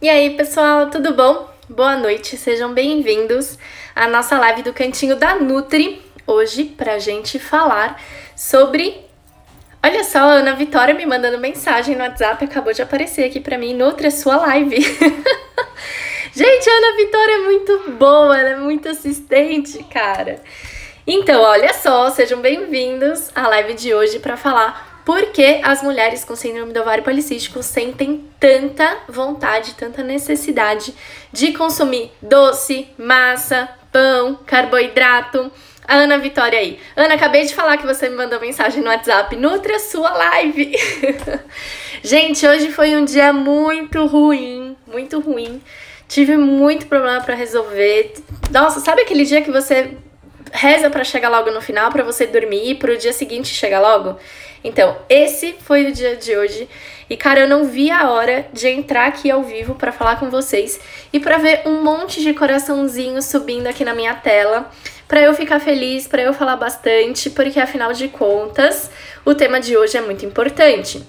E aí, pessoal, tudo bom? Boa noite, sejam bem-vindos à nossa live do Cantinho da Nutri. Hoje, pra gente falar sobre... Olha só, a Ana Vitória me mandando mensagem no WhatsApp, acabou de aparecer aqui pra mim, Nutri, a sua live. Gente, a Ana Vitória é muito boa, ela é muito assistente, cara. Então, olha só, sejam bem-vindos à live de hoje pra falar por que as mulheres com síndrome do ovário policístico sentem tanta vontade, tanta necessidade de consumir doce, massa, pão, carboidrato. A Ana Vitória aí. Ana, acabei de falar que você me mandou mensagem no WhatsApp. Nutre a sua live. Gente, hoje foi um dia muito ruim, muito ruim. Tive muito problema pra resolver. Nossa, sabe aquele dia que você reza pra chegar logo no final, pra você dormir e pro dia seguinte chegar logo? Então, esse foi o dia de hoje. E, cara, eu não vi a hora de entrar aqui ao vivo pra falar com vocês e pra ver um monte de coraçãozinho subindo aqui na minha tela, pra eu ficar feliz, pra eu falar bastante, porque, afinal de contas, o tema de hoje é muito importante.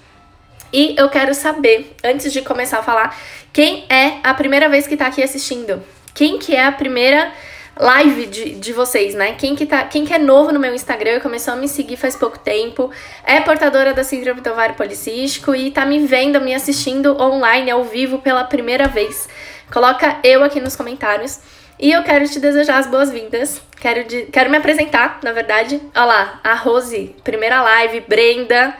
E eu quero saber, antes de começar a falar, quem é a primeira vez que tá aqui assistindo? Quem que é a primeira live de vocês, né? Quem que é novo no meu Instagram, começou a me seguir faz pouco tempo, é portadora da síndrome do ovário policístico e tá me vendo, me assistindo online, ao vivo, pela primeira vez. Coloca eu aqui nos comentários. E eu quero te desejar as boas-vindas. Quero me apresentar, na verdade. Olha lá, a Rose, primeira live, Brenda,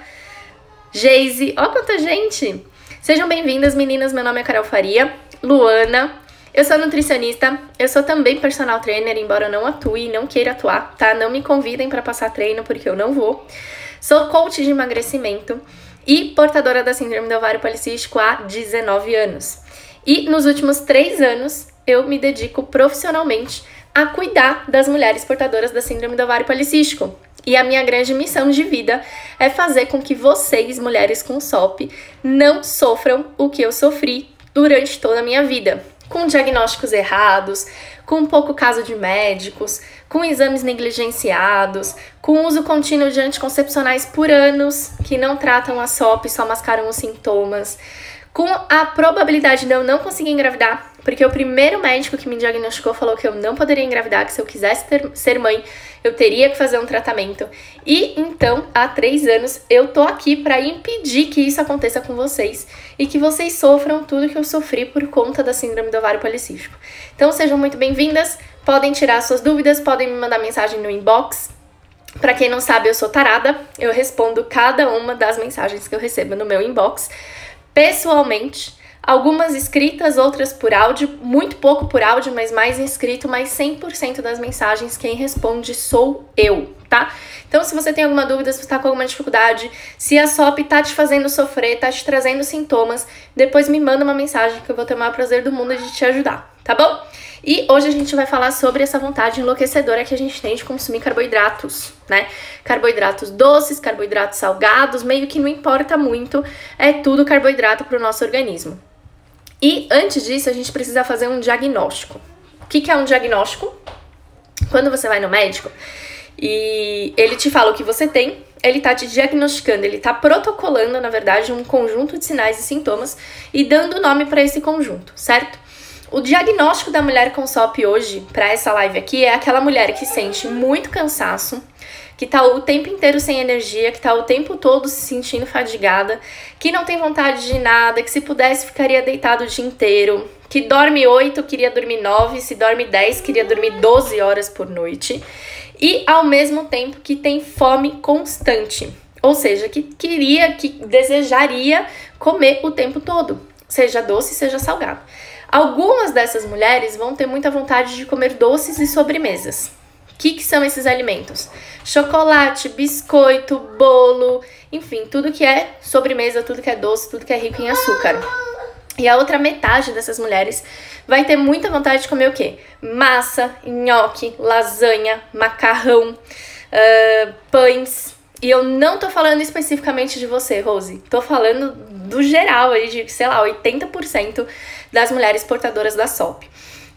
Geise, ó quanta gente! Sejam bem-vindas, meninas, meu nome é Carol Faria, Luana, eu sou nutricionista, eu sou também personal trainer, embora eu não atue e não queira atuar, tá? Não me convidem pra passar treino, porque eu não vou. Sou coach de emagrecimento e portadora da síndrome do ovário policístico há 19 anos. E nos últimos 3 anos, eu me dedico profissionalmente a cuidar das mulheres portadoras da síndrome do ovário policístico. E a minha grande missão de vida é fazer com que vocês, mulheres com SOP, não sofram o que eu sofri durante toda a minha vida. Com diagnósticos errados, com pouco caso de médicos, com exames negligenciados, com uso contínuo de anticoncepcionais por anos que não tratam a SOP, só mascaram os sintomas, com a probabilidade de eu não conseguir engravidar, porque o primeiro médico que me diagnosticou falou que eu não poderia engravidar, que se eu quisesse ser mãe, eu teria que fazer um tratamento. E então, há 3 anos, eu tô aqui para impedir que isso aconteça com vocês e que vocês sofram tudo que eu sofri por conta da síndrome do ovário policístico. Então, sejam muito bem-vindas, podem tirar suas dúvidas, podem me mandar mensagem no inbox. Pra quem não sabe, eu sou tarada, eu respondo cada uma das mensagens que eu recebo no meu inbox pessoalmente. Algumas escritas, outras por áudio, muito pouco por áudio, mas mais escrito, mas 100% das mensagens quem responde sou eu, tá? Então, se você tem alguma dúvida, se você tá com alguma dificuldade, se a SOP tá te fazendo sofrer, tá te trazendo sintomas, depois me manda uma mensagem que eu vou ter o maior prazer do mundo de te ajudar, tá bom? E hoje a gente vai falar sobre essa vontade enlouquecedora que a gente tem de consumir carboidratos, né? Carboidratos doces, carboidratos salgados, meio que não importa muito, é tudo carboidrato pro nosso organismo. E antes disso, a gente precisa fazer um diagnóstico. O que é um diagnóstico? Quando você vai no médico e ele te fala o que você tem, ele tá te diagnosticando, ele tá protocolando, na verdade, um conjunto de sinais e sintomas e dando nome para esse conjunto, certo? O diagnóstico da mulher com SOP hoje, para essa live aqui, é aquela mulher que sente muito cansaço, que tá o tempo inteiro sem energia, que tá o tempo todo se sentindo fadigada, que não tem vontade de nada, que se pudesse ficaria deitado o dia inteiro, que dorme 8, queria dormir 9, se dorme 10, queria dormir 12 horas por noite, e ao mesmo tempo que tem fome constante, ou seja, que desejaria comer o tempo todo, seja doce, seja salgado. Algumas dessas mulheres vão ter muita vontade de comer doces e sobremesas. O que são esses alimentos? Chocolate, biscoito, bolo, enfim, tudo que é sobremesa, tudo que é doce, tudo que é rico em açúcar. E a outra metade dessas mulheres vai ter muita vontade de comer o quê? Massa, nhoque, lasanha, macarrão, pães. E eu não tô falando especificamente de você, Rose. Tô falando do geral aí, de, sei lá, 80% das mulheres portadoras da SOP.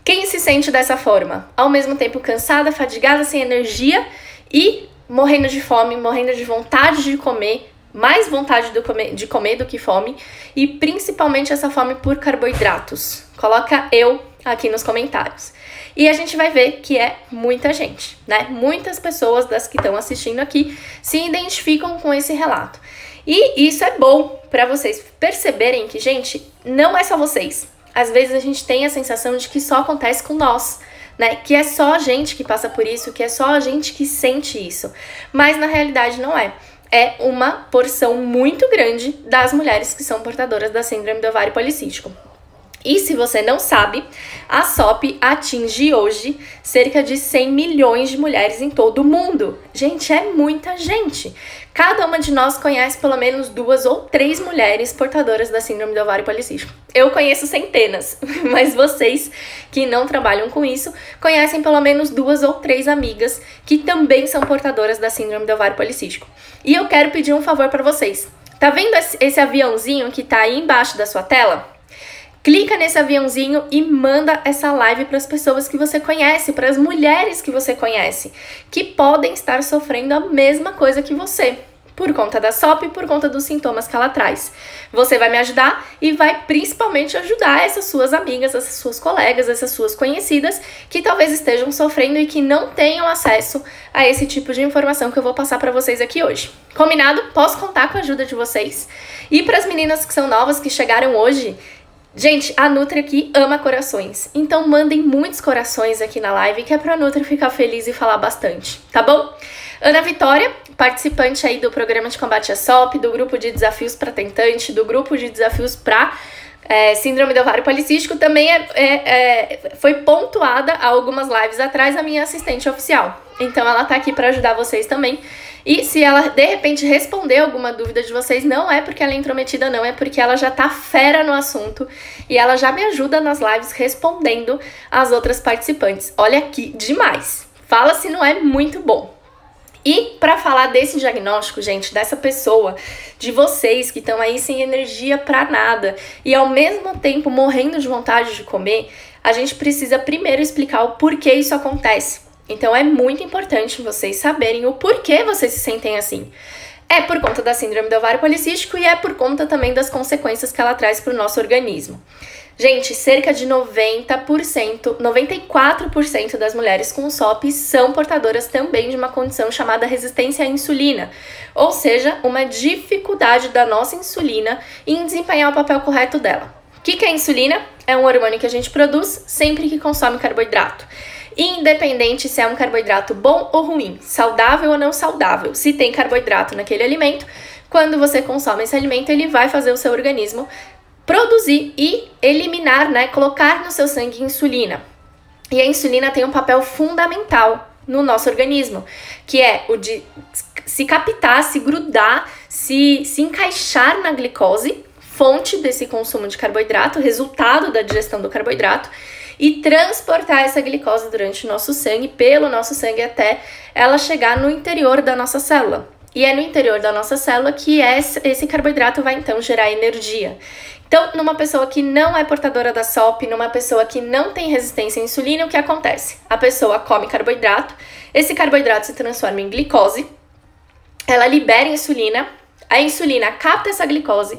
Quem se sente dessa forma? Ao mesmo tempo cansada, fadigada, sem energia e morrendo de fome, morrendo de vontade de comer mais vontade de comer do que fome, e principalmente essa fome por carboidratos? Coloca eu aqui nos comentários. E a gente vai ver que é muita gente, né? Muitas pessoas das que estão assistindo aqui se identificam com esse relato. E isso é bom para vocês perceberem que, gente, não é só vocês. Às vezes a gente tem a sensação de que só acontece com nós, né? Que é só a gente que passa por isso, que é só a gente que sente isso. Mas na realidade não é. É uma porção muito grande das mulheres que são portadoras da síndrome do ovário policístico. E se você não sabe, a SOP atinge hoje cerca de 100 milhões de mulheres em todo o mundo. Gente, é muita gente. Cada uma de nós conhece pelo menos 2 ou 3 mulheres portadoras da síndrome do ovário policístico. Eu conheço centenas, mas vocês que não trabalham com isso conhecem pelo menos 2 ou 3 amigas que também são portadoras da síndrome do ovário policístico. E eu quero pedir um favor para vocês. Tá vendo esse aviãozinho que tá aí embaixo da sua tela? Clica nesse aviãozinho e manda essa live para as pessoas que você conhece, para as mulheres que você conhece, que podem estar sofrendo a mesma coisa que você, por conta da SOP e por conta dos sintomas que ela traz. Você vai me ajudar e vai principalmente ajudar essas suas amigas, essas suas colegas, essas suas conhecidas que talvez estejam sofrendo e que não tenham acesso a esse tipo de informação que eu vou passar para vocês aqui hoje. Combinado? Posso contar com a ajuda de vocês? E para as meninas que são novas, que chegaram hoje, gente, a Nutri aqui ama corações, então mandem muitos corações aqui na live, que é pra Nutri ficar feliz e falar bastante, tá bom? Ana Vitória, participante aí do programa de combate à SOP, do grupo de desafios para tentante, do grupo de desafios para síndrome do ovário policístico, também foi pontuada há algumas lives atrás a minha assistente oficial. Então ela tá aqui para ajudar vocês também. E se ela, de repente, responder alguma dúvida de vocês, não é porque ela é intrometida, não, é porque ela já tá fera no assunto e ela já me ajuda nas lives respondendo as outras participantes. Olha aqui, demais! Fala se não é muito bom. E para falar desse diagnóstico, gente, dessa pessoa, de vocês que estão aí sem energia pra nada e ao mesmo tempo morrendo de vontade de comer, a gente precisa primeiro explicar o porquê isso acontece. Então é muito importante vocês saberem o porquê vocês se sentem assim. É por conta da síndrome do ovário policístico e é por conta também das consequências que ela traz para o nosso organismo. Gente, cerca de 90%, 94% das mulheres com SOP são portadoras também de uma condição chamada resistência à insulina, ou seja, uma dificuldade da nossa insulina em desempenhar o papel correto dela. O que é a insulina? É um hormônio que a gente produz sempre que consome carboidrato. Independente se é um carboidrato bom ou ruim, saudável ou não saudável, se tem carboidrato naquele alimento, quando você consome esse alimento, ele vai fazer o seu organismo produzir e eliminar, né, colocar no seu sangue insulina. E a insulina tem um papel fundamental no nosso organismo, que é o de se captar, se grudar, se encaixar na glicose, fonte desse consumo de carboidrato, resultado da digestão do carboidrato, e transportar essa glicose durante o nosso sangue, pelo nosso sangue, até ela chegar no interior da nossa célula. E é no interior da nossa célula que esse carboidrato vai então gerar energia. Então, numa pessoa que não é portadora da SOP, numa pessoa que não tem resistência à insulina, o que acontece? A pessoa come carboidrato, esse carboidrato se transforma em glicose, ela libera insulina, a insulina capta essa glicose,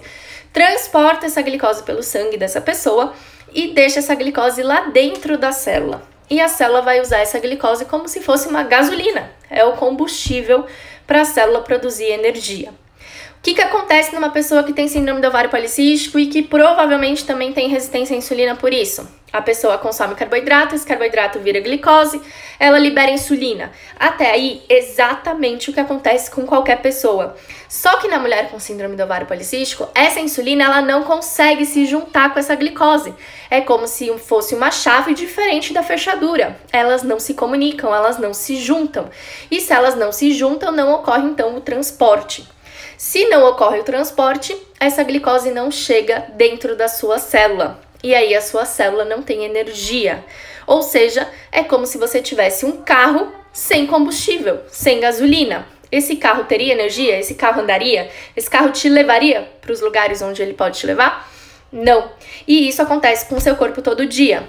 transporta essa glicose pelo sangue dessa pessoa e deixa essa glicose lá dentro da célula. E a célula vai usar essa glicose como se fosse uma gasolina, é o combustível para a célula produzir energia. O que acontece numa pessoa que tem síndrome do ovário policístico e que provavelmente também tem resistência à insulina por isso? A pessoa consome carboidrato, esse carboidrato vira glicose, ela libera insulina. Até aí, exatamente o que acontece com qualquer pessoa. Só que na mulher com síndrome do ovário policístico, essa insulina ela não consegue se juntar com essa glicose. É como se fosse uma chave diferente da fechadura. Elas não se comunicam, elas não se juntam. E se elas não se juntam, não ocorre então o transporte. Se não ocorre o transporte, essa glicose não chega dentro da sua célula. E aí a sua célula não tem energia. Ou seja, é como se você tivesse um carro sem combustível, sem gasolina. Esse carro teria energia? Esse carro andaria? Esse carro te levaria para os lugares onde ele pode te levar? Não. E isso acontece com o seu corpo todo dia.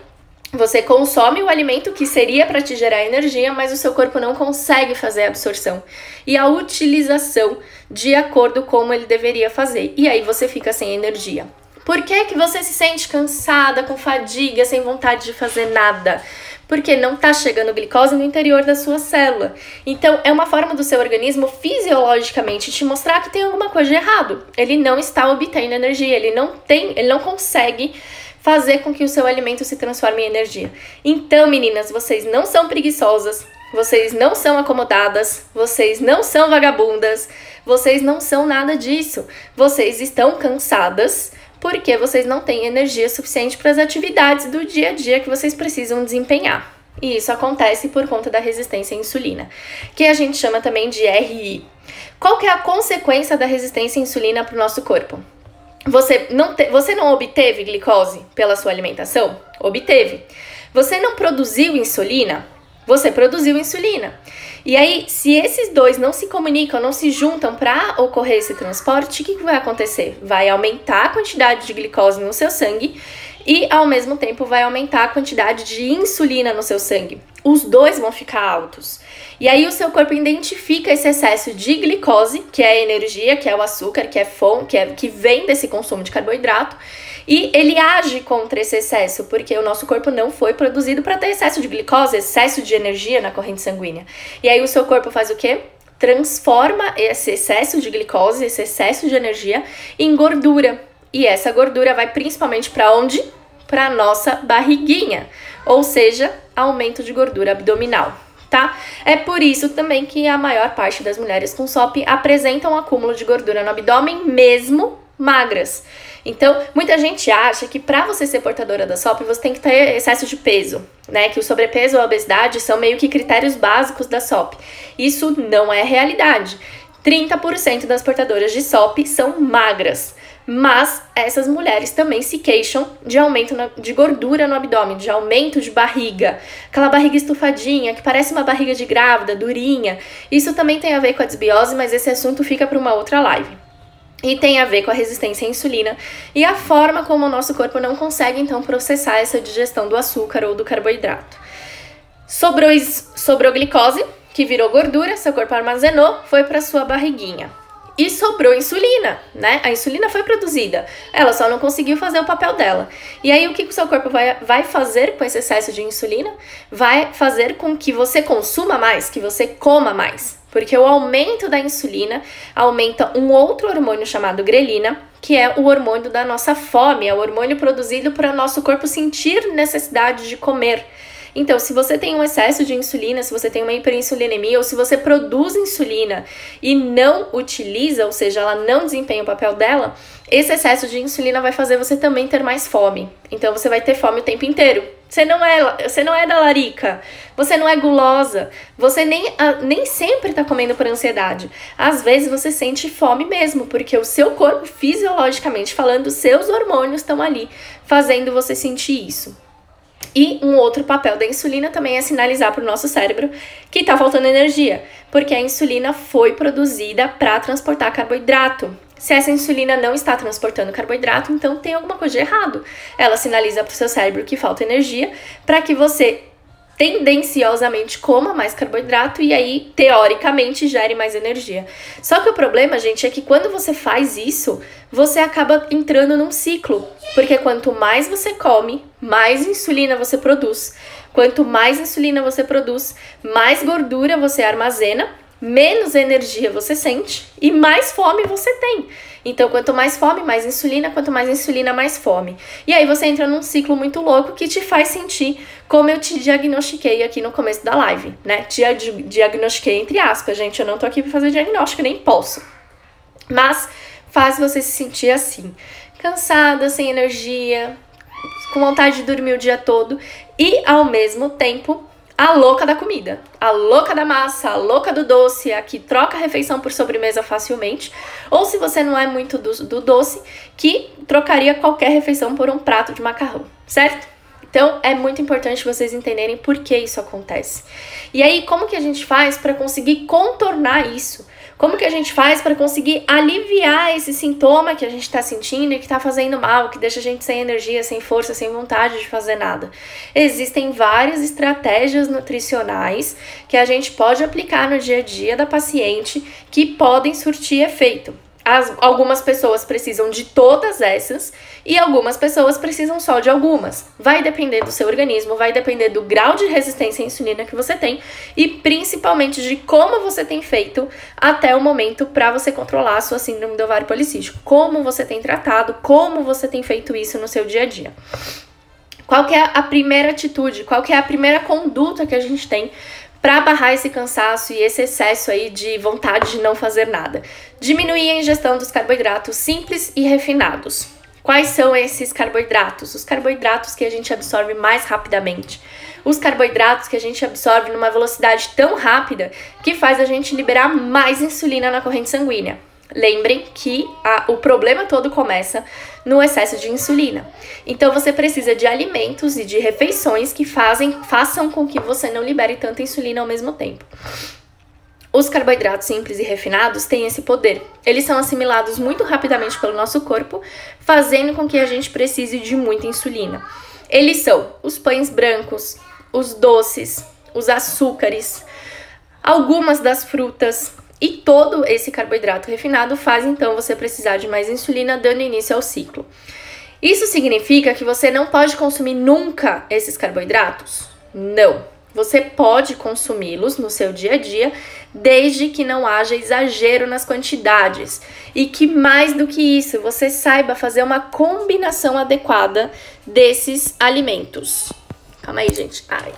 Você consome o alimento que seria para te gerar energia, mas o seu corpo não consegue fazer a absorção e a utilização de acordo como ele deveria fazer. E aí você fica sem energia. Por que que você se sente cansada, com fadiga, sem vontade de fazer nada? Porque não está chegando glicose no interior da sua célula. Então, é uma forma do seu organismo fisiologicamente te mostrar que tem alguma coisa de errado. Ele não está obtendo energia, ele não consegue fazer com que o seu alimento se transforme em energia. Então, meninas, vocês não são preguiçosas, vocês não são acomodadas, vocês não são vagabundas, vocês não são nada disso. Vocês estão cansadas porque vocês não têm energia suficiente para as atividades do dia a dia que vocês precisam desempenhar. E isso acontece por conta da resistência à insulina, que a gente chama também de RI. Qual que é a consequência da resistência à insulina para o nosso corpo? Você não obteve glicose pela sua alimentação? Obteve. Você não produziu insulina? Você produziu insulina. E aí, se esses dois não se comunicam, não se juntam para ocorrer esse transporte, o que vai acontecer? Vai aumentar a quantidade de glicose no seu sangue e, ao mesmo tempo, vai aumentar a quantidade de insulina no seu sangue. Os dois vão ficar altos. E aí, o seu corpo identifica esse excesso de glicose, que é a energia, que é o açúcar, que é fome, que vem desse consumo de carboidrato, e ele age contra esse excesso, porque o nosso corpo não foi produzido para ter excesso de glicose, excesso de energia na corrente sanguínea. E aí o seu corpo faz o quê? Transforma esse excesso de glicose, esse excesso de energia em gordura. E essa gordura vai principalmente para onde? Para nossa barriguinha, ou seja, aumento de gordura abdominal. Tá? É por isso também que a maior parte das mulheres com SOP apresentam um acúmulo de gordura no abdômen, mesmo magras. Então, muita gente acha que para você ser portadora da SOP, você tem que ter excesso de peso, né? Que o sobrepeso ou a obesidade são meio que critérios básicos da SOP. Isso não é realidade. 30% das portadoras de SOP são magras. Mas essas mulheres também se queixam de aumento de gordura no abdômen, de aumento de barriga, aquela barriga estufadinha, que parece uma barriga de grávida, durinha. Isso também tem a ver com a desbiose, mas esse assunto fica para uma outra live. E tem a ver com a resistência à insulina e a forma como o nosso corpo não consegue, então, processar essa digestão do açúcar ou do carboidrato. Sobrou glicose, que virou gordura, seu corpo armazenou, foi para sua barriguinha. E sobrou insulina, né? A insulina foi produzida, ela só não conseguiu fazer o papel dela. E aí, o que o seu corpo vai fazer com esse excesso de insulina? Vai fazer com que você consuma mais, que você coma mais. Porque o aumento da insulina aumenta um outro hormônio chamado grelina, que é o hormônio da nossa fome, é o hormônio produzido para o nosso corpo sentir necessidade de comer. Então, se você tem um excesso de insulina, se você tem uma hiperinsulinemia, ou se você produz insulina e não utiliza, ou seja, ela não desempenha o papel dela, esse excesso de insulina vai fazer você também ter mais fome. Então, você vai ter fome o tempo inteiro. Você não é da larica, você não é gulosa, você nem sempre tá comendo por ansiedade. Às vezes você sente fome mesmo, porque o seu corpo, fisiologicamente falando, seus hormônios estão ali fazendo você sentir isso. E um outro papel da insulina também é sinalizar para o nosso cérebro que está faltando energia, porque a insulina foi produzida para transportar carboidrato. Se essa insulina não está transportando carboidrato, então tem alguma coisa de errado. Ela sinaliza para o seu cérebro que falta energia para que você tendenciosamente coma mais carboidrato e aí, teoricamente, gere mais energia. Só que o problema, gente, é que quando você faz isso, você acaba entrando num ciclo. Porque quanto mais você come, mais insulina você produz. Quanto mais insulina você produz, mais gordura você armazena, menos energia você sente e mais fome você tem. Então, quanto mais fome, mais insulina, quanto mais insulina, mais fome. E aí você entra num ciclo muito louco que te faz sentir como eu te diagnostiquei aqui no começo da live, né? Te diagnostiquei entre aspas, gente, eu não tô aqui pra fazer diagnóstico, nem posso. Mas faz você se sentir assim, cansada, sem energia, com vontade de dormir o dia todo e, ao mesmo tempo, a louca da comida, a louca da massa, a louca do doce, a que troca a refeição por sobremesa facilmente, ou se você não é muito do doce, que trocaria qualquer refeição por um prato de macarrão, certo? Então, é muito importante vocês entenderem por que isso acontece. E aí, como que a gente faz para conseguir contornar isso? Como que a gente faz para conseguir aliviar esse sintoma que a gente está sentindo e que está fazendo mal, que deixa a gente sem energia, sem força, sem vontade de fazer nada? Existem várias estratégias nutricionais que a gente pode aplicar no dia a dia da paciente que podem surtir efeito. Algumas pessoas precisam de todas essas e algumas pessoas precisam só de algumas. Vai depender do seu organismo, vai depender do grau de resistência à insulina que você tem e principalmente de como você tem feito até o momento para você controlar a sua síndrome do ovário policístico. Como você tem tratado, como você tem feito isso no seu dia a dia. Qual que é a primeira atitude, qual que é a primeira conduta que a gente tem para barrar esse cansaço e esse excesso aí de vontade de não fazer nada? Diminuir a ingestão dos carboidratos simples e refinados. Quais são esses carboidratos? Os carboidratos que a gente absorve mais rapidamente. Os carboidratos que a gente absorve numa velocidade tão rápida que faz a gente liberar mais insulina na corrente sanguínea. Lembrem que o problema todo começa no excesso de insulina. Então você precisa de alimentos e de refeições que façam com que você não libere tanta insulina ao mesmo tempo. Os carboidratos simples e refinados têm esse poder. Eles são assimilados muito rapidamente pelo nosso corpo, fazendo com que a gente precise de muita insulina. Eles são os pães brancos, os doces, os açúcares, algumas das frutas. E todo esse carboidrato refinado faz então você precisar de mais insulina, dando início ao ciclo. Isso significa que você não pode consumir nunca esses carboidratos? Não. Você pode consumi-los no seu dia a dia, desde que não haja exagero nas quantidades. E que mais do que isso, você saiba fazer uma combinação adequada desses alimentos. Calma aí, gente. Ai.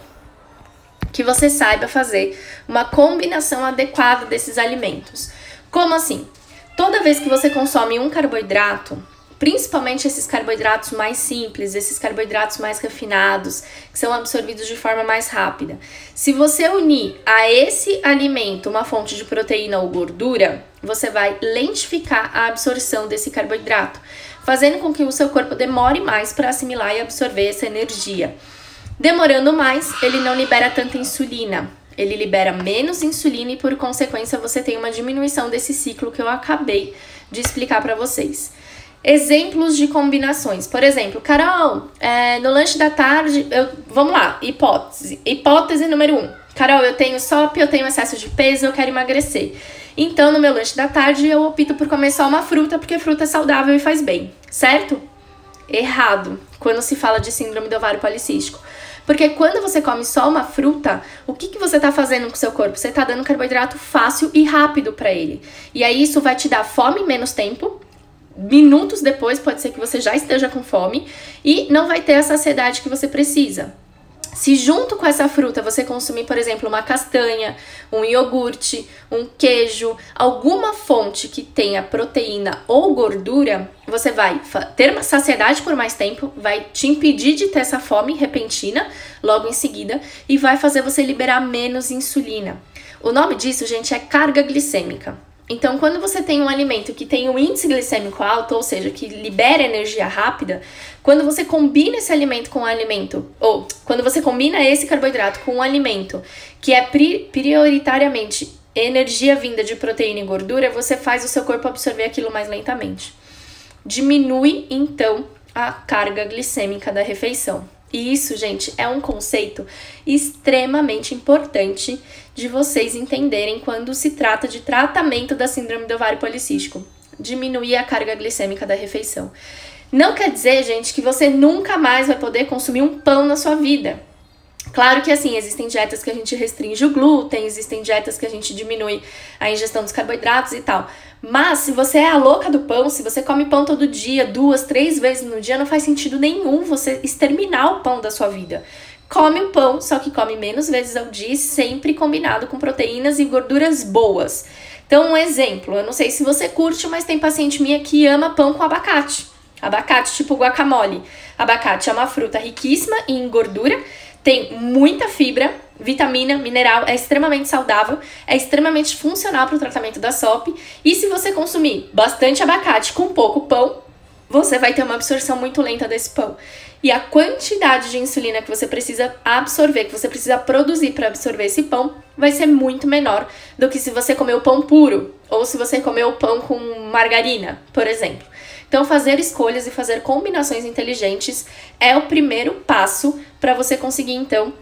Que você saiba fazer uma combinação adequada desses alimentos. Como assim? Toda vez que você consome um carboidrato, principalmente esses carboidratos mais simples, esses carboidratos mais refinados, que são absorvidos de forma mais rápida, se você unir a esse alimento uma fonte de proteína ou gordura, você vai lentificar a absorção desse carboidrato, fazendo com que o seu corpo demore mais para assimilar e absorver essa energia. Demorando mais, ele não libera tanta insulina, ele libera menos insulina e por consequência você tem uma diminuição desse ciclo que eu acabei de explicar para vocês. Exemplos de combinações, por exemplo, Carol, no lanche da tarde, vamos lá, hipótese número 1. Carol, eu tenho SOP, eu tenho excesso de peso, eu quero emagrecer. Então no meu lanche da tarde eu opto por comer só uma fruta, porque fruta é saudável e faz bem, certo? Errado, quando se fala de síndrome do ovário policístico. Porque quando você come só uma fruta, o que você tá fazendo com o seu corpo? Você tá dando carboidrato fácil e rápido para ele. E aí isso vai te dar fome em menos tempo. Minutos depois pode ser que você já esteja com fome e não vai ter a saciedade que você precisa. Se junto com essa fruta você consumir, por exemplo, uma castanha, um iogurte, um queijo, alguma fonte que tenha proteína ou gordura, você vai ter uma saciedade por mais tempo, vai te impedir de ter essa fome repentina logo em seguida e vai fazer você liberar menos insulina. O nome disso, gente, é carga glicêmica. Então, quando você tem um alimento que tem um índice glicêmico alto, ou seja, que libera energia rápida, quando você combina esse alimento com um alimento, ou quando você combina esse carboidrato com um alimento que é prioritariamente energia vinda de proteína e gordura, você faz o seu corpo absorver aquilo mais lentamente. Diminui, então, a carga glicêmica da refeição. E isso, gente, é um conceito extremamente importante de vocês entenderem quando se trata de tratamento da síndrome do ovário policístico. Diminuir a carga glicêmica da refeição. Não quer dizer, gente, que você nunca mais vai poder consumir um pão na sua vida. Claro que assim, existem dietas que a gente restringe o glúten, existem dietas que a gente diminui a ingestão dos carboidratos e tal. Mas se você é a louca do pão, se você come pão todo dia, 2, 3 vezes no dia, não faz sentido nenhum você exterminar o pão da sua vida. Come o pão, só que come menos vezes ao dia, sempre combinado com proteínas e gorduras boas. Então, um exemplo, eu não sei se você curte, mas tem paciente minha que ama pão com abacate. Abacate tipo guacamole. Abacate é uma fruta riquíssima em gordura, tem muita fibra, vitamina, mineral, é extremamente saudável, é extremamente funcional para o tratamento da SOP. E se você consumir bastante abacate com pouco pão, você vai ter uma absorção muito lenta desse pão. E a quantidade de insulina que você precisa absorver, que você precisa produzir para absorver esse pão, vai ser muito menor do que se você comer o pão puro, ou se você comer o pão com margarina, por exemplo. Então, fazer escolhas e fazer combinações inteligentes é o primeiro passo para você conseguir, então,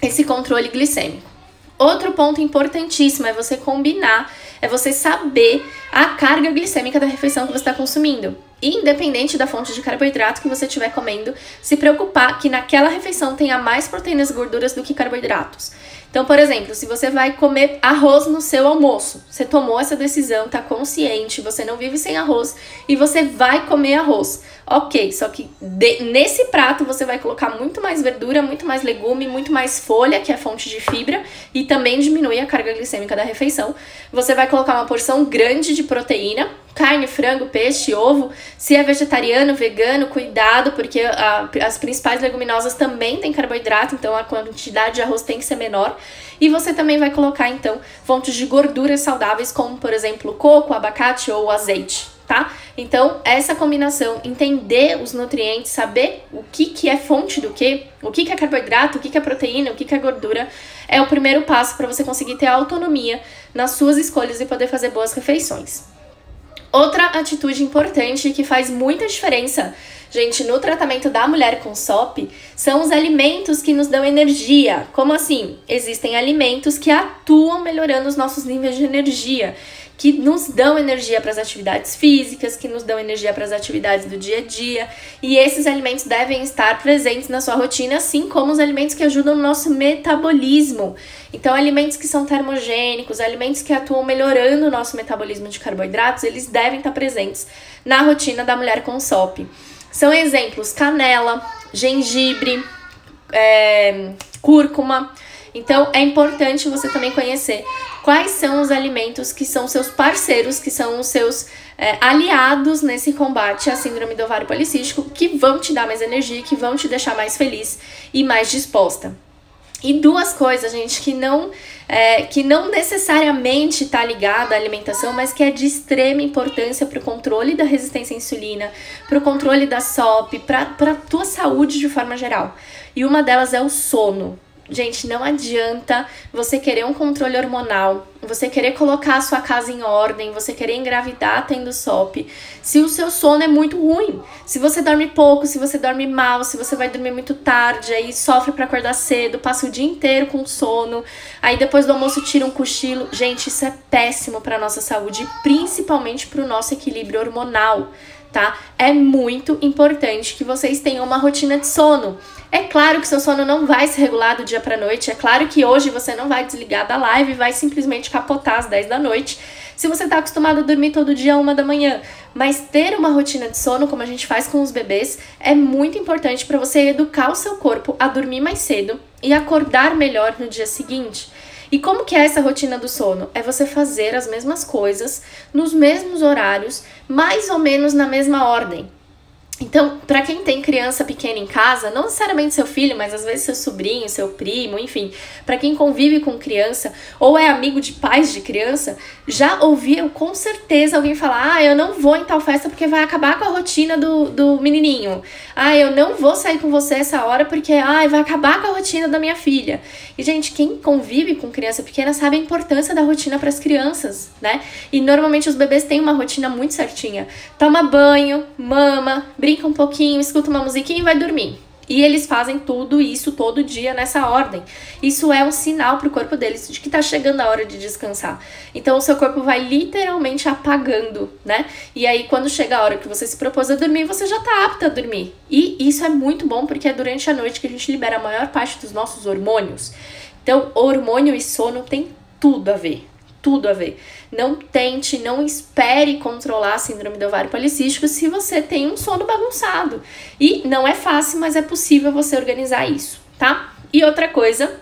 esse controle glicêmico. Outro ponto importantíssimo é você combinar, é você saber a carga glicêmica da refeição que você está consumindo. E, independente da fonte de carboidrato que você estiver comendo, se preocupar que naquela refeição tenha mais proteínas e gorduras do que carboidratos. Então, por exemplo, se você vai comer arroz no seu almoço, você tomou essa decisão, está consciente, você não vive sem arroz e você vai comer arroz. Ok, só que nesse prato você vai colocar muito mais verdura, muito mais legume, muito mais folha, que é fonte de fibra, e também diminui a carga glicêmica da refeição. Você vai colocar uma porção grande de proteína, carne, frango, peixe, ovo. Se é vegetariano, vegano, cuidado, porque as principais leguminosas também têm carboidrato, então a quantidade de arroz tem que ser menor. E você também vai colocar, então, fontes de gorduras saudáveis, como, por exemplo, coco, abacate ou azeite, tá? Então, essa combinação, entender os nutrientes, saber o que é fonte do quê, o que é carboidrato, o que é proteína, o que é gordura, é o primeiro passo para você conseguir ter autonomia nas suas escolhas e poder fazer boas refeições. Outra atitude importante que faz muita diferença, gente, no tratamento da mulher com SOP, são os alimentos que nos dão energia. Como assim? Existem alimentos que atuam melhorando os nossos níveis de energia, que nos dão energia para as atividades físicas, que nos dão energia para as atividades do dia a dia. E esses alimentos devem estar presentes na sua rotina, assim como os alimentos que ajudam no nosso metabolismo. Então, alimentos que são termogênicos, alimentos que atuam melhorando o nosso metabolismo de carboidratos, eles devem estar presentes na rotina da mulher com SOP. São exemplos: canela, gengibre, cúrcuma. Então, é importante você também conhecer quais são os alimentos que são seus parceiros, que são os seus aliados nesse combate à síndrome do ovário policístico, que vão te dar mais energia, que vão te deixar mais feliz e mais disposta. E duas coisas, gente, que não necessariamente está ligada à alimentação, mas que é de extrema importância para o controle da resistência à insulina, para o controle da SOP, para a tua saúde de forma geral. E uma delas é o sono. Gente, não adianta você querer um controle hormonal, você querer colocar a sua casa em ordem, você querer engravidar tendo SOP, se o seu sono é muito ruim. Se você dorme pouco, se você dorme mal, se você vai dormir muito tarde, aí sofre para acordar cedo, passa o dia inteiro com sono, aí depois do almoço tira um cochilo. Gente, isso é péssimo para nossa saúde, principalmente para o nosso equilíbrio hormonal, tá? É muito importante que vocês tenham uma rotina de sono. É claro que seu sono não vai se regular do dia pra noite, é claro que hoje você não vai desligar da live e vai simplesmente capotar às 10 da noite, se você tá acostumado a dormir todo dia às 1 da manhã. Mas ter uma rotina de sono, como a gente faz com os bebês, é muito importante para você educar o seu corpo a dormir mais cedo e acordar melhor no dia seguinte. E como que é essa rotina do sono? É você fazer as mesmas coisas, nos mesmos horários, mais ou menos na mesma ordem. Então, para quem tem criança pequena em casa, não necessariamente seu filho, mas às vezes seu sobrinho, seu primo, enfim, para quem convive com criança ou é amigo de pais de criança, já ouviu com certeza alguém falar: ah, eu não vou em tal festa porque vai acabar com a rotina do menininho. Ah, eu não vou sair com você essa hora porque vai acabar com a rotina da minha filha. E, gente, quem convive com criança pequena sabe a importância da rotina para as crianças, né? E normalmente os bebês têm uma rotina muito certinha. Toma banho, mama, brinca um pouquinho, escuta uma musiquinha e vai dormir. E eles fazem tudo isso todo dia nessa ordem. Isso é um sinal pro corpo deles de que tá chegando a hora de descansar. Então o seu corpo vai literalmente apagando, né? E aí quando chega a hora que você se propôs a dormir, você já tá apta a dormir. E isso é muito bom porque é durante a noite que a gente libera a maior parte dos nossos hormônios. Então hormônio e sono tem tudo a ver. Tudo a ver. Não tente, não espere controlar a síndrome do ovário policístico se você tem um sono bagunçado. E não é fácil, mas é possível você organizar isso, tá? E outra coisa,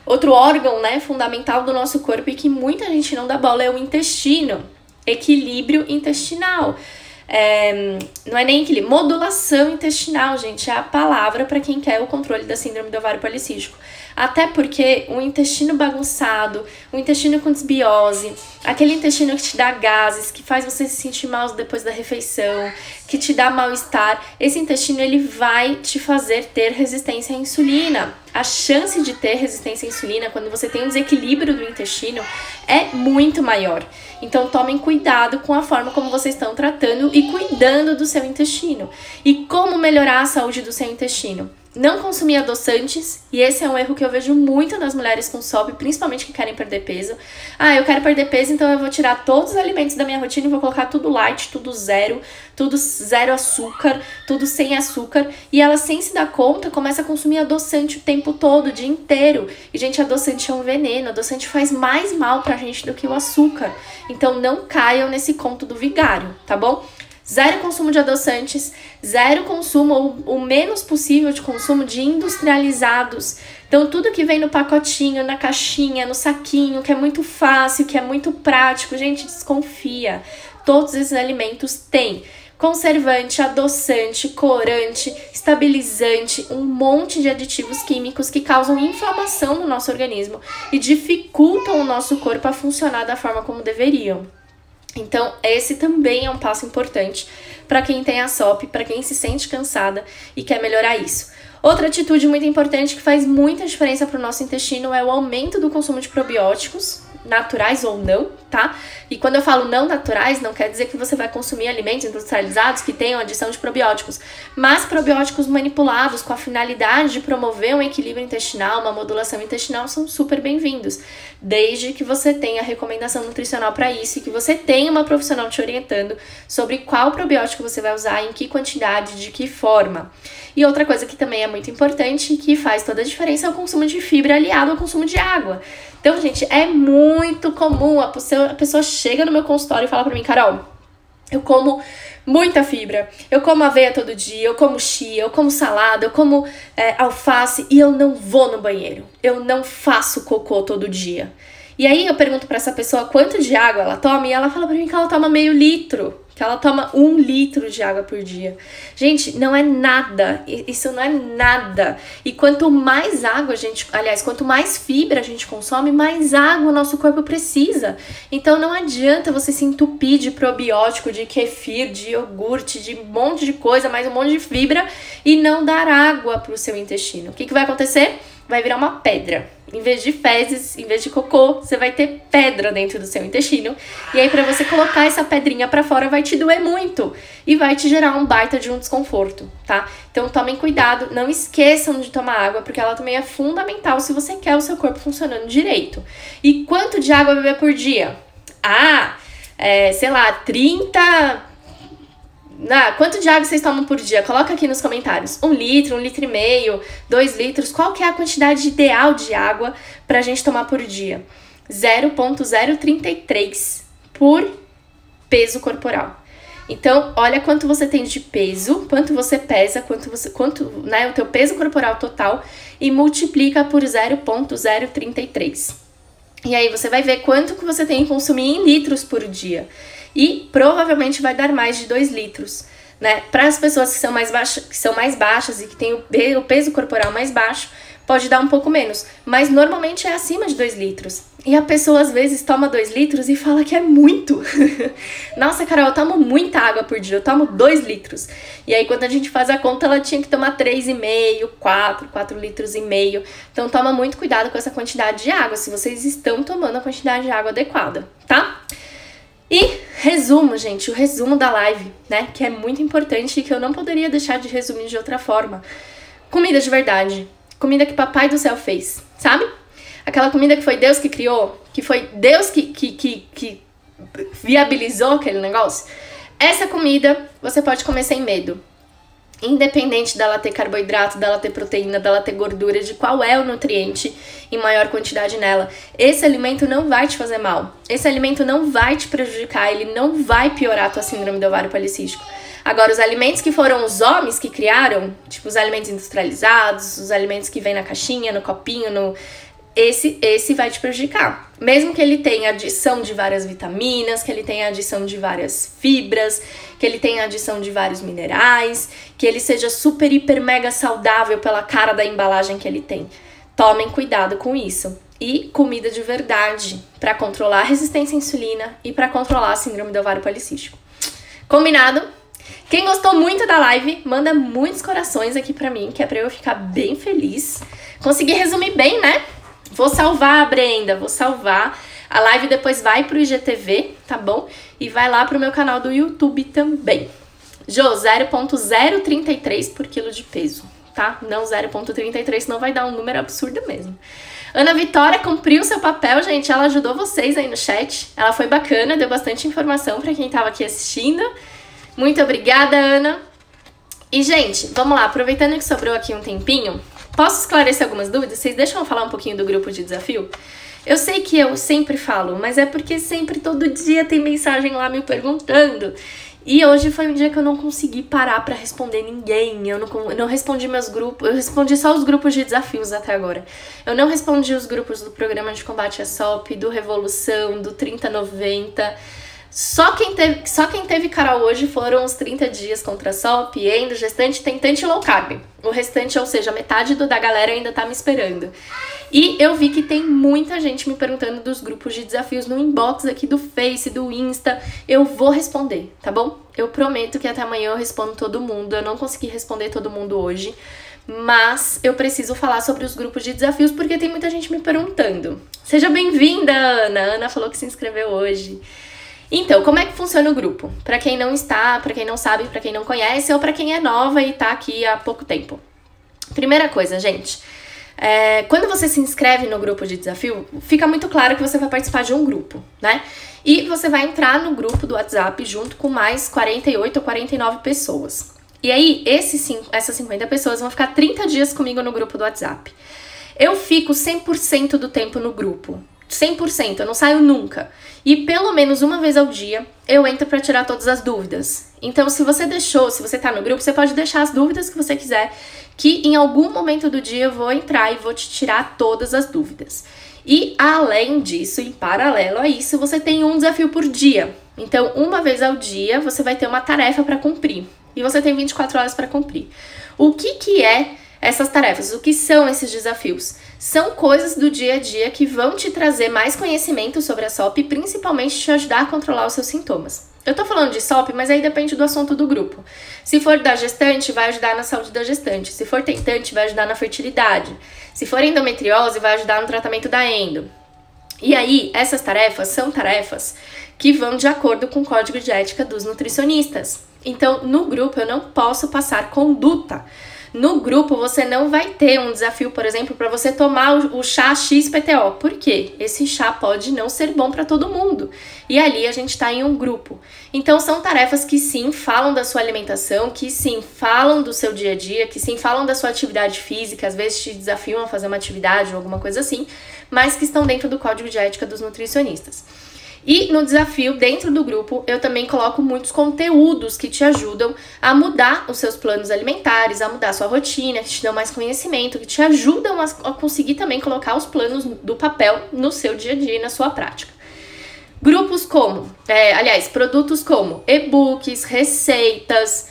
outro órgão, né, fundamental do nosso corpo e que muita gente não dá bola é o intestino. Equilíbrio intestinal. Não é nem equilíbrio, modulação intestinal, gente, é a palavra para quem quer o controle da síndrome do ovário policístico. Até porque o intestino bagunçado, o intestino com desbiose, aquele intestino que te dá gases, que faz você se sentir mal depois da refeição, que te dá mal-estar, esse intestino ele vai te fazer ter resistência à insulina. A chance de ter resistência à insulina quando você tem um desequilíbrio do intestino é muito maior. Então tomem cuidado com a forma como vocês estão tratando e cuidando do seu intestino. E como melhorar a saúde do seu intestino? Não consumir adoçantes, e esse é um erro que eu vejo muito nas mulheres com SOP, principalmente que querem perder peso. Ah, eu quero perder peso, então eu vou tirar todos os alimentos da minha rotina e vou colocar tudo light, tudo zero açúcar, tudo sem açúcar. E ela, sem se dar conta, começa a consumir adoçante o tempo todo, o dia inteiro. E, gente, adoçante é um veneno, adoçante faz mais mal pra gente do que o açúcar. Então não caiam nesse conto do vigário, tá bom? Zero consumo de adoçantes, zero consumo, ou o menos possível de consumo de industrializados. Então, tudo que vem no pacotinho, na caixinha, no saquinho, que é muito fácil, que é muito prático, gente, desconfia. Todos esses alimentos têm conservante, adoçante, corante, estabilizante, um monte de aditivos químicos que causam inflamação no nosso organismo e dificultam o nosso corpo a funcionar da forma como deveriam. Então, esse também é um passo importante para quem tem a SOP, para quem se sente cansada e quer melhorar isso. Outra atitude muito importante que faz muita diferença para o nosso intestino é o aumento do consumo de probióticos, naturais ou não, tá? E quando eu falo não naturais, não quer dizer que você vai consumir alimentos industrializados que tenham adição de probióticos, mas probióticos manipulados com a finalidade de promover um equilíbrio intestinal, uma modulação intestinal, são super bem-vindos, desde que você tenha recomendação nutricional para isso e que você tenha uma profissional te orientando sobre qual probiótico você vai usar, em que quantidade, de que forma. E outra coisa que também é muito importante e que faz toda a diferença é o consumo de fibra aliado ao consumo de água. Então, gente, é muito comum a pessoa chega no meu consultório e fala pra mim: Carol, eu como muita fibra, eu como aveia todo dia, eu como chia, eu como salada, eu como alface e eu não vou no banheiro, eu não faço cocô todo dia. E aí eu pergunto pra essa pessoa quanto de água ela toma e ela fala pra mim que ela toma meio litro, que ela toma 1 litro de água por dia. Gente, não é nada, isso não é nada. E quanto mais água quanto mais fibra a gente consome, mais água o nosso corpo precisa. Então não adianta você se entupir de probiótico, de kefir, de iogurte, de um monte de coisa, mais um monte de fibra e não dar água pro seu intestino. O que vai acontecer? Vai virar uma pedra. Em vez de fezes, em vez de cocô, você vai ter pedra dentro do seu intestino. E aí, pra você colocar essa pedrinha pra fora, vai te doer muito. E vai te gerar um baita de um desconforto, tá? Então, tomem cuidado. Não esqueçam de tomar água, porque ela também é fundamental se você quer o seu corpo funcionando direito. E quanto de água beber por dia? Sei lá, 30... quanto de água vocês tomam por dia? Coloca aqui nos comentários. 1 litro, 1,5 litro, 2 litros. Qual que é a quantidade ideal de água pra gente tomar por dia? 0,033 por peso corporal. Então, olha quanto você tem de peso, quanto você pesa, o teu peso corporal total e multiplica por 0,033. E aí você vai ver quanto que você tem que consumir em litros por dia. E provavelmente vai dar mais de 2 litros, né? Para as pessoas que são mais baixas e que têm o peso corporal mais baixo, pode dar um pouco menos, mas normalmente é acima de 2 litros. E a pessoa às vezes toma 2 litros e fala que é muito. Nossa, Carol, eu tomo muita água por dia, eu tomo 2 litros. E aí quando a gente faz a conta, ela tinha que tomar 3,5, 4 litros e meio. Então toma muito cuidado com essa quantidade de água, se vocês estão tomando a quantidade de água adequada, tá? E resumo, gente, o resumo da live, né, que é muito importante e que eu não poderia deixar de resumir de outra forma. Comida de verdade, comida que Papai do Céu fez, sabe? Aquela comida que foi Deus que criou, que foi Deus que viabilizou aquele negócio. Essa comida você pode comer sem medo. Independente dela ter carboidrato, dela ter proteína, dela ter gordura, de qual é o nutriente em maior quantidade nela. Esse alimento não vai te fazer mal. Esse alimento não vai te prejudicar, ele não vai piorar a tua síndrome do ovário policístico. Agora, os alimentos que foram os homens que criaram, tipo os alimentos industrializados, os alimentos que vêm na caixinha, no copinho, esse vai te prejudicar. Mesmo que ele tenha adição de várias vitaminas, que ele tenha adição de várias fibras, que ele tenha adição de vários minerais, que ele seja super, hiper, mega saudável pela cara da embalagem que ele tem. tomem cuidado com isso. E comida de verdade para controlar a resistência à insulina e para controlar a síndrome do ovário policístico. Combinado? Quem gostou muito da live, manda muitos corações aqui pra mim, que é pra eu ficar bem feliz. Consegui resumir bem, né? Vou salvar, Brenda, vou salvar. A live depois vai pro IGTV, tá bom? E vai lá pro meu canal do YouTube também. Jô, 0,033 por quilo de peso, tá? Não 0,33, senão vai dar um número absurdo mesmo. Ana Vitória cumpriu seu papel, gente. Ela ajudou vocês aí no chat. Ela foi bacana, deu bastante informação pra quem tava aqui assistindo. Muito obrigada, Ana. E, gente, vamos lá. Aproveitando que sobrou aqui um tempinho, posso esclarecer algumas dúvidas? Vocês deixam eu falar um pouquinho do grupo de desafio? Eu sei que eu sempre falo, mas é porque sempre, todo dia, tem mensagem lá me perguntando. E hoje foi um dia que eu não consegui parar pra responder ninguém. Eu não respondi meus grupos, eu respondi só os grupos de desafios até agora. Eu não respondi os grupos do Programa de Combate à SOP, do Revolução, do 3090. Só quem teve canal hoje foram os 30 dias contra a SOP, endo, gestante, tentante e low carb. O restante, ou seja, metade da galera ainda tá me esperando. E eu vi que tem muita gente me perguntando dos grupos de desafios no inbox aqui do Face, do Insta. Eu vou responder, tá bom? Eu prometo que até amanhã eu respondo todo mundo. Eu não consegui responder todo mundo hoje, mas eu preciso falar sobre os grupos de desafios porque tem muita gente me perguntando. Seja bem-vinda, Ana! A Ana falou que se inscreveu hoje. Então, como é que funciona o grupo? Pra quem não está, pra quem não sabe, pra quem não conhece ou pra quem é nova e tá aqui há pouco tempo. Primeira coisa, gente, quando você se inscreve no grupo de desafio, fica muito claro que você vai participar de um grupo, né? E você vai entrar no grupo do WhatsApp junto com mais 48 ou 49 pessoas. E aí, essas 50 pessoas vão ficar 30 dias comigo no grupo do WhatsApp. Eu fico 100% do tempo no grupo. 100%, eu não saio nunca. E pelo menos uma vez ao dia eu entro pra tirar todas as dúvidas. Então, se você tá no grupo, você pode deixar as dúvidas que você quiser, que em algum momento do dia eu vou entrar e vou te tirar todas as dúvidas. E além disso, em paralelo a isso, você tem um desafio por dia. Então, uma vez ao dia, você vai ter uma tarefa pra cumprir. E você tem 24 horas pra cumprir. O que é essas tarefas? O que são esses desafios? São coisas do dia a dia que vão te trazer mais conhecimento sobre a SOP e principalmente te ajudar a controlar os seus sintomas. Eu tô falando de SOP, mas aí depende do assunto do grupo. Se for da gestante, vai ajudar na saúde da gestante. Se for tentante, vai ajudar na fertilidade. Se for endometriose, vai ajudar no tratamento da endo. E aí, essas tarefas são tarefas que vão de acordo com o código de ética dos nutricionistas. Então, no grupo, eu não posso passar conduta. No grupo, você não vai ter um desafio, por exemplo, para você tomar o chá XPTO. Por quê? Esse chá pode não ser bom para todo mundo. E ali a gente está em um grupo. Então, são tarefas que sim falam da sua alimentação, que sim falam do seu dia a dia, que sim falam da sua atividade física, às vezes te desafiam a fazer uma atividade ou alguma coisa assim, mas que estão dentro do código de ética dos nutricionistas. E no desafio, dentro do grupo, eu também coloco muitos conteúdos que te ajudam a mudar os seus planos alimentares, a mudar a sua rotina, que te dão mais conhecimento, que te ajudam a conseguir também colocar os planos do papel no seu dia a dia e na sua prática. Grupos como, produtos como e-books, receitas,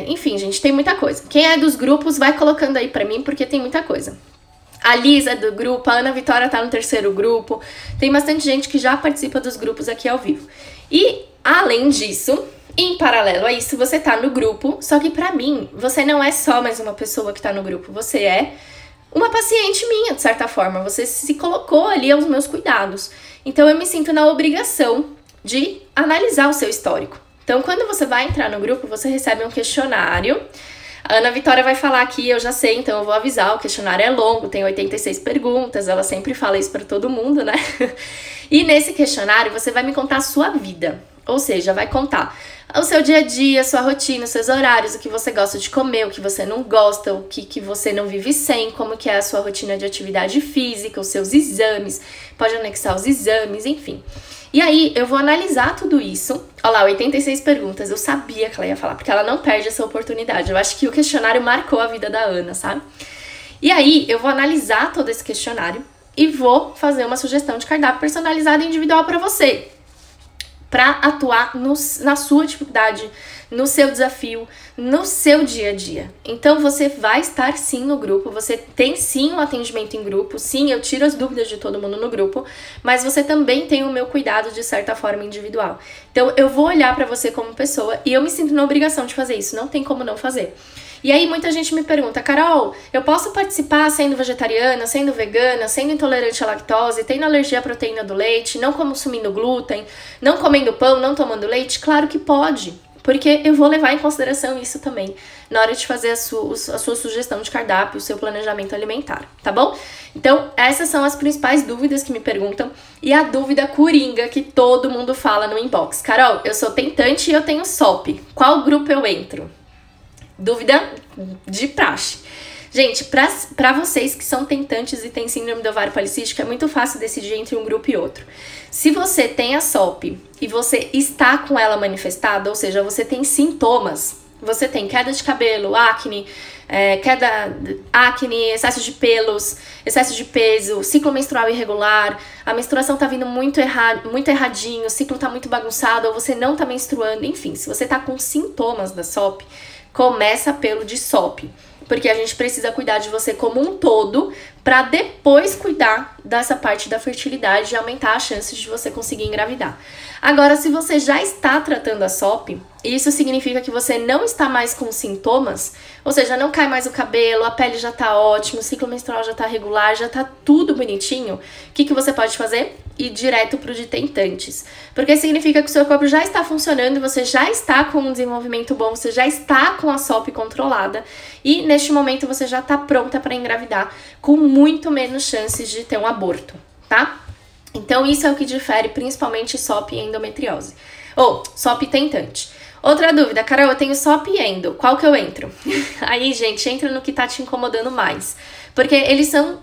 enfim, gente, tem muita coisa. Quem é dos grupos vai colocando aí pra mim, porque tem muita coisa. A Lisa é do grupo, a Ana Vitória tá no terceiro grupo. Tem bastante gente que já participa dos grupos aqui ao vivo. E, além disso, em paralelo a isso, você tá no grupo. Só que pra mim, você não é só mais uma pessoa que tá no grupo. Você é uma paciente minha, de certa forma. Você se colocou ali aos meus cuidados. Então, eu me sinto na obrigação de analisar o seu histórico. Então, quando você vai entrar no grupo, você recebe um questionário. A Ana Vitória vai falar aqui, eu já sei, então eu vou avisar, o questionário é longo, tem 86 perguntas, ela sempre fala isso pra todo mundo, né? E nesse questionário você vai me contar a sua vida, ou seja, vai contar o seu dia a dia, sua rotina, os seus horários, o que você gosta de comer, o que você não gosta, o que você não vive sem, como que é a sua rotina de atividade física, os seus exames, pode anexar os exames, enfim. E aí, eu vou analisar tudo isso. Olha lá, 86 perguntas. Eu sabia que ela ia falar, porque ela não perde essa oportunidade. Eu acho que o questionário marcou a vida da Ana, sabe? E aí, eu vou analisar todo esse questionário e vou fazer uma sugestão de cardápio personalizado e individual pra você. para atuar na sua dificuldade, no seu desafio, no seu dia a dia. Então você vai estar sim no grupo, você tem sim um atendimento em grupo, sim, eu tiro as dúvidas de todo mundo no grupo, mas você também tem o meu cuidado de certa forma individual. Então eu vou olhar para você como pessoa e eu me sinto na obrigação de fazer isso, não tem como não fazer. E aí muita gente me pergunta, Carol, eu posso participar sendo vegetariana, sendo vegana, sendo intolerante à lactose, tendo alergia à proteína do leite, não consumindo glúten, não comendo pão, não tomando leite? Claro que pode, porque eu vou levar em consideração isso também na hora de fazer a sua sugestão de cardápio, o seu planejamento alimentar, tá bom? Então, essas são as principais dúvidas que me perguntam e a dúvida coringa que todo mundo fala no inbox. Carol, eu sou tentante e eu tenho SOP, qual grupo eu entro? Dúvida de praxe. Gente, pra vocês que são tentantes e têm síndrome do ovário policístico, é muito fácil decidir entre um grupo e outro. Se você tem a SOP e você está com ela manifestada, ou seja, você tem sintomas, você tem queda de cabelo, acne, excesso de pelos, excesso de peso, ciclo menstrual irregular, a menstruação tá vindo muito erradinho, o ciclo tá muito bagunçado, ou você não tá menstruando, enfim, se você tá com sintomas da SOP, começa pelo de SOP, porque a gente precisa cuidar de você como um todo para depois cuidar dessa parte da fertilidade e aumentar as chances de você conseguir engravidar. Agora, se você já está tratando a SOP, isso significa que você não está mais com sintomas, ou seja, não cai mais o cabelo, a pele já tá ótima, o ciclo menstrual já tá regular, já tá tudo bonitinho, o que você pode fazer? Ir direto pro de tentantes. Porque significa que o seu corpo já está funcionando, você já está com um desenvolvimento bom, você já está com a SOP controlada e neste momento você já tá pronta para engravidar com muito menos chances de ter um aborto, tá? Então isso é o que difere principalmente SOP e endometriose. Ou SOP tentante. Outra dúvida, Carol, eu tenho SOP e endo, qual que eu entro? Aí, gente, entra no que tá te incomodando mais. Porque eles são...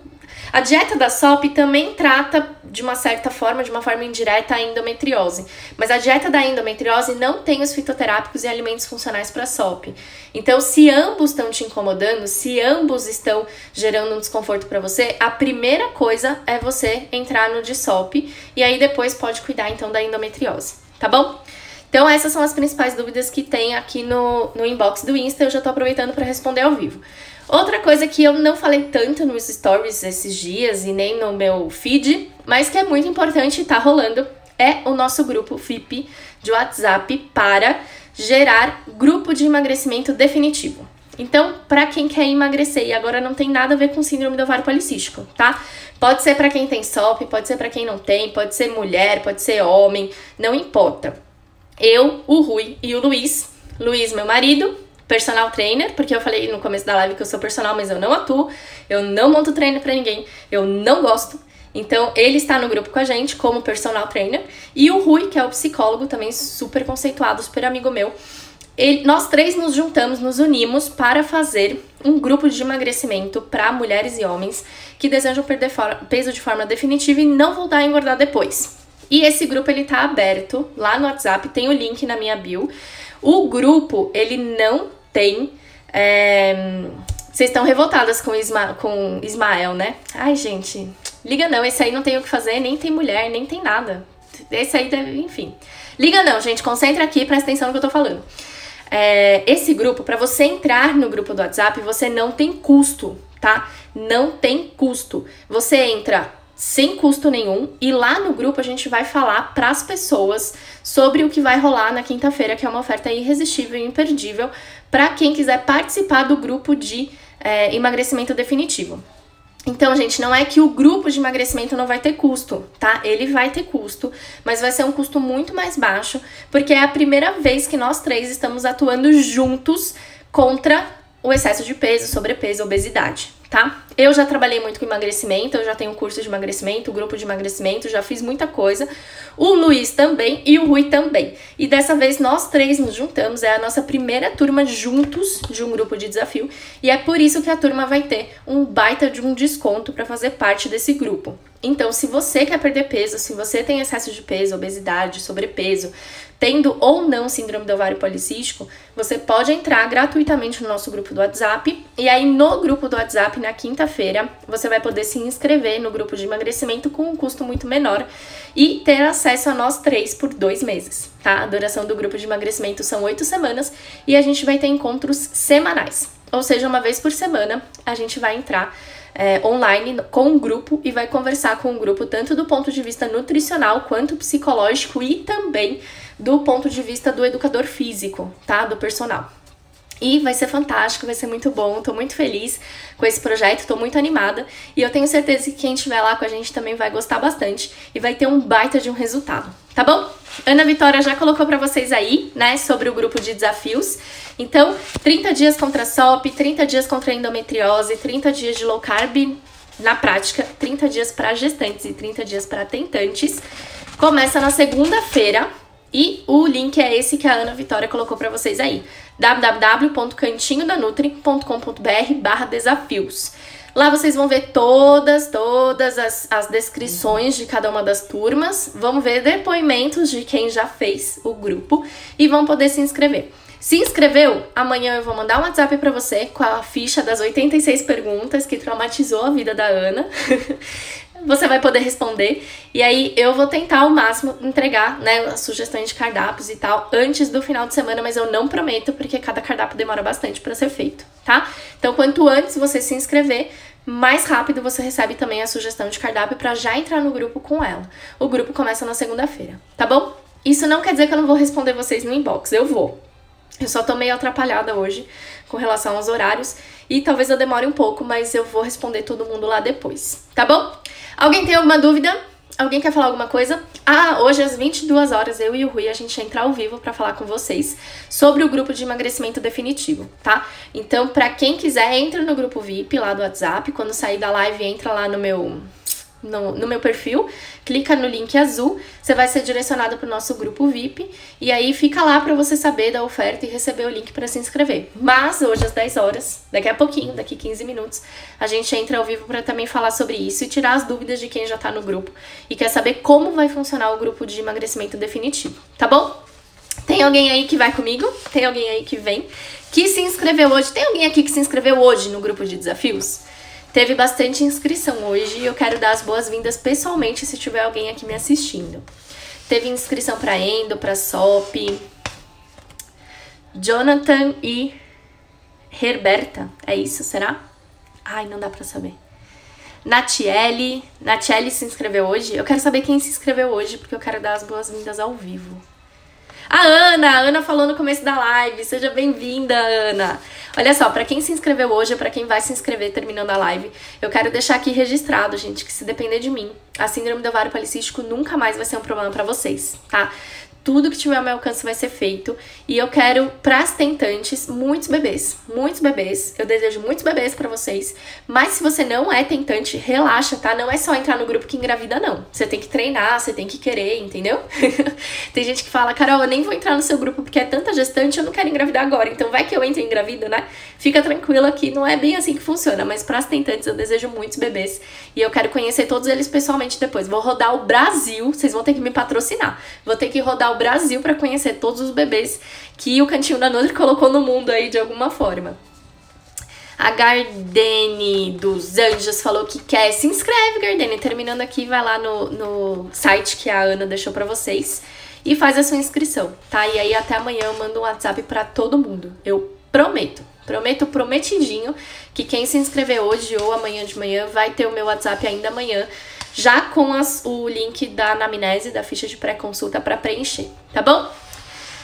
A dieta da SOP também trata, de uma certa forma, de uma forma indireta, a endometriose. Mas a dieta da endometriose não tem os fitoterápicos e alimentos funcionais para SOP. Então, se ambos estão te incomodando, se ambos estão gerando um desconforto para você, a primeira coisa é você entrar no de SOP e aí depois pode cuidar, então, da endometriose, tá bom? Então, essas são as principais dúvidas que tem aqui no inbox do Insta. Eu já tô aproveitando para responder ao vivo. Outra coisa que eu não falei tanto nos stories esses dias e nem no meu feed, mas que é muito importante e tá rolando, é o nosso grupo VIP de WhatsApp para gerar grupo de emagrecimento definitivo. Então, para quem quer emagrecer, e agora não tem nada a ver com síndrome do ovário policístico, tá? Pode ser para quem tem SOP, pode ser para quem não tem, pode ser mulher, pode ser homem, não importa. Eu, o Rui e o Luiz, meu marido, personal trainer, porque eu falei no começo da live que eu sou personal, mas eu não atuo, eu não monto treino pra ninguém, eu não gosto. Então, ele está no grupo com a gente como personal trainer. E o Rui, que é o psicólogo, também super conceituado, super amigo meu. Nós três nos juntamos, nos unimos para fazer um grupo de emagrecimento para mulheres e homens que desejam perder peso de forma definitiva e não voltar a engordar depois. E esse grupo, ele tá aberto lá no WhatsApp, tem o link na minha bio. O grupo, ele não tem... Vocês estão revoltadas com Ismael, né? Ai, gente, liga não, esse aí não tem o que fazer, nem tem mulher, nem tem nada. Esse aí deve, enfim. Liga não, gente, concentra aqui, presta atenção no que eu tô falando. Esse grupo, pra você entrar no grupo do WhatsApp, você não tem custo, tá? Não tem custo. Você entra sem custo nenhum e lá no grupo a gente vai falar para as pessoas sobre o que vai rolar na quinta-feira, que é uma oferta irresistível e imperdível para quem quiser participar do grupo de emagrecimento definitivo. Então, gente, não é que o grupo de emagrecimento não vai ter custo, tá? Ele vai ter custo, mas vai ser um custo muito mais baixo, porque é a primeira vez que nós três estamos atuando juntos contra o excesso de peso, sobrepeso, obesidade, tá? Eu já trabalhei muito com emagrecimento, eu já tenho curso de emagrecimento, grupo de emagrecimento, já fiz muita coisa. O Luiz também e o Rui também. E dessa vez nós três nos juntamos, é a nossa primeira turma juntos de um grupo de desafio. E é por isso que a turma vai ter um baita de um desconto para fazer parte desse grupo. Então, se você quer perder peso, se você tem excesso de peso, obesidade, sobrepeso, tendo ou não síndrome do ovário policístico, você pode entrar gratuitamente no nosso grupo do WhatsApp. E aí no grupo do WhatsApp, na quinta-feira, você vai poder se inscrever no grupo de emagrecimento com um custo muito menor e ter acesso a nós 3 por 2 meses, tá? A duração do grupo de emagrecimento são 8 semanas e a gente vai ter encontros semanais. Ou seja, uma vez por semana a gente vai entrar online com um grupo e vai conversar com o grupo tanto do ponto de vista nutricional quanto psicológico e também do ponto de vista do educador físico, tá? Do personal. E vai ser fantástico, vai ser muito bom, tô muito feliz com esse projeto, tô muito animada e eu tenho certeza que quem estiver lá com a gente também vai gostar bastante e vai ter um baita de um resultado, tá bom? Ana Vitória já colocou pra vocês aí, né, sobre o grupo de desafios. Então, 30 dias contra a SOP, 30 dias contra a endometriose, 30 dias de low carb na prática, 30 dias para gestantes e 30 dias para tentantes. Começa na segunda-feira. E o link é esse que a Ana Vitória colocou para vocês aí, www.cantinhodanutri.com.br/desafios. Lá vocês vão ver todas as descrições de cada uma das turmas, vão ver depoimentos de quem já fez o grupo e vão poder se inscrever. Se inscreveu? Amanhã eu vou mandar um WhatsApp pra você com a ficha das 86 perguntas que traumatizou a vida da Ana. Você vai poder responder e aí eu vou tentar ao máximo entregar, né, as sugestões de cardápios e tal antes do final de semana, mas eu não prometo porque cada cardápio demora bastante pra ser feito, tá? Então quanto antes você se inscrever, mais rápido você recebe também a sugestão de cardápio pra já entrar no grupo com ela. O grupo começa na segunda-feira, tá bom? Isso não quer dizer que eu não vou responder vocês no inbox, eu vou. Eu só tô meio atrapalhada hoje com relação aos horários e talvez eu demore um pouco, mas eu vou responder todo mundo lá depois, tá bom? Alguém tem alguma dúvida? Alguém quer falar alguma coisa? Hoje às 22 horas eu e o Rui a gente entra ao vivo pra falar com vocês sobre o grupo de emagrecimento definitivo, tá? Então, pra quem quiser, entra no grupo VIP lá do WhatsApp, quando sair da live entra lá no meu perfil, clica no link azul, você vai ser direcionado para o nosso grupo VIP e aí fica lá para você saber da oferta e receber o link para se inscrever. Mas hoje às 10 horas, daqui a pouquinho, daqui 15 minutos, a gente entra ao vivo para também falar sobre isso e tirar as dúvidas de quem já tá no grupo e quer saber como vai funcionar o grupo de emagrecimento definitivo, tá bom? Tem alguém aí que vai comigo? Tem alguém aí que vem? Que se inscreveu hoje? Tem alguém aqui que se inscreveu hoje no grupo de desafios? Teve bastante inscrição hoje e eu quero dar as boas-vindas pessoalmente se tiver alguém aqui me assistindo. Teve inscrição para Endo, para SOP, Jonathan e Herberta. É isso, será? Ai, não dá pra saber. Natiele se inscreveu hoje. Eu quero saber quem se inscreveu hoje porque eu quero dar as boas-vindas ao vivo. A Ana falou no começo da live. Seja bem-vinda, Ana. Olha só, pra quem se inscreveu hoje ou pra quem vai se inscrever terminando a live, eu quero deixar aqui registrado, gente, que se depender de mim, a síndrome do ovário policístico nunca mais vai ser um problema pra vocês, tá? Tudo que tiver ao meu alcance vai ser feito e eu quero, pras tentantes, muitos bebês. Eu desejo muitos bebês pra vocês, mas se você não é tentante, relaxa, tá? Não é só entrar no grupo que engravida, não. Você tem que treinar, você tem que querer, entendeu? Tem gente que fala, Carol, eu nem vou entrar no seu grupo porque é tanta gestante, eu não quero engravidar agora, então vai que eu entro e engravido, né? Fica tranquila que não é bem assim que funciona, mas pras tentantes eu desejo muitos bebês e eu quero conhecer todos eles pessoalmente depois. Vou rodar o Brasil, vocês vão ter que me patrocinar. Vou ter que rodar o Brasil para conhecer todos os bebês que o Cantinho da Nutri colocou no mundo aí de alguma forma. A Gardene dos Anjos falou que quer. Se inscreve, Gardene. Terminando aqui, vai lá no site que a Ana deixou para vocês e faz a sua inscrição, tá? E aí até amanhã eu mando um WhatsApp para todo mundo. Eu prometidinho que quem se inscrever hoje ou amanhã de manhã vai ter o meu WhatsApp ainda amanhã, já com o link da anamnese, da ficha de pré-consulta para preencher, tá bom?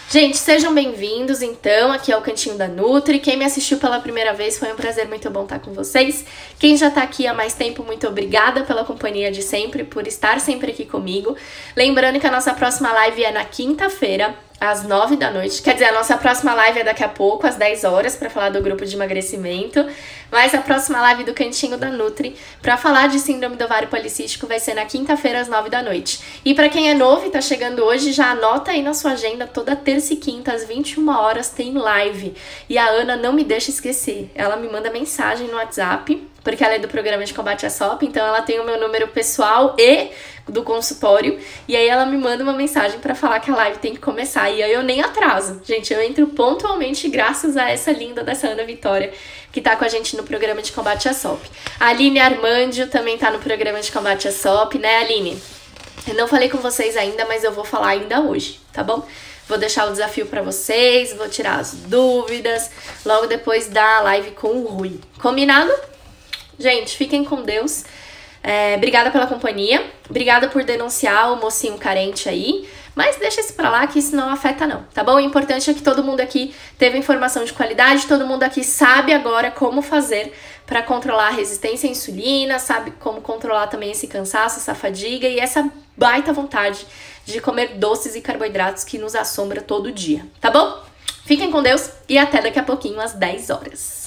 Gente, sejam bem-vindos, então, aqui é o Cantinho da Nutri. Quem me assistiu pela primeira vez, foi um prazer muito bom estar com vocês. Quem já tá aqui há mais tempo, muito obrigada pela companhia de sempre, por estar sempre aqui comigo. Lembrando que a nossa próxima live é na quinta-feira, às 9 da noite. Quer dizer, a nossa próxima live é daqui a pouco, às 10 horas, para falar do grupo de emagrecimento. Mas a próxima live do Cantinho da Nutri, para falar de síndrome do ovário policístico, vai ser na quinta-feira, às 9 da noite. E para quem é novo e tá chegando hoje, já anota aí na sua agenda, toda terça e quinta, às 21 horas, tem live. E a Ana não me deixa esquecer. Ela me manda mensagem no WhatsApp porque ela é do programa de combate à SOP, então ela tem o meu número pessoal e do consultório, e aí ela me manda uma mensagem pra falar que a live tem que começar, e aí eu nem atraso. Gente, eu entro pontualmente graças a essa linda dessa Ana Vitória, que tá com a gente no programa de combate à SOP. A Aline Armandio também tá no programa de combate à SOP, né, Aline? Eu não falei com vocês ainda, mas eu vou falar ainda hoje, tá bom? Vou deixar o desafio pra vocês, vou tirar as dúvidas, logo depois da live com o Rui. Combinado? Gente, fiquem com Deus. Obrigada pela companhia. Obrigada por denunciar o mocinho carente aí. Mas deixa isso pra lá que isso não afeta não, tá bom? O importante é que todo mundo aqui teve informação de qualidade, todo mundo aqui sabe agora como fazer pra controlar a resistência à insulina, sabe como controlar também esse cansaço, essa fadiga e essa baita vontade de comer doces e carboidratos que nos assombra todo dia, tá bom? Fiquem com Deus e até daqui a pouquinho às 10 horas.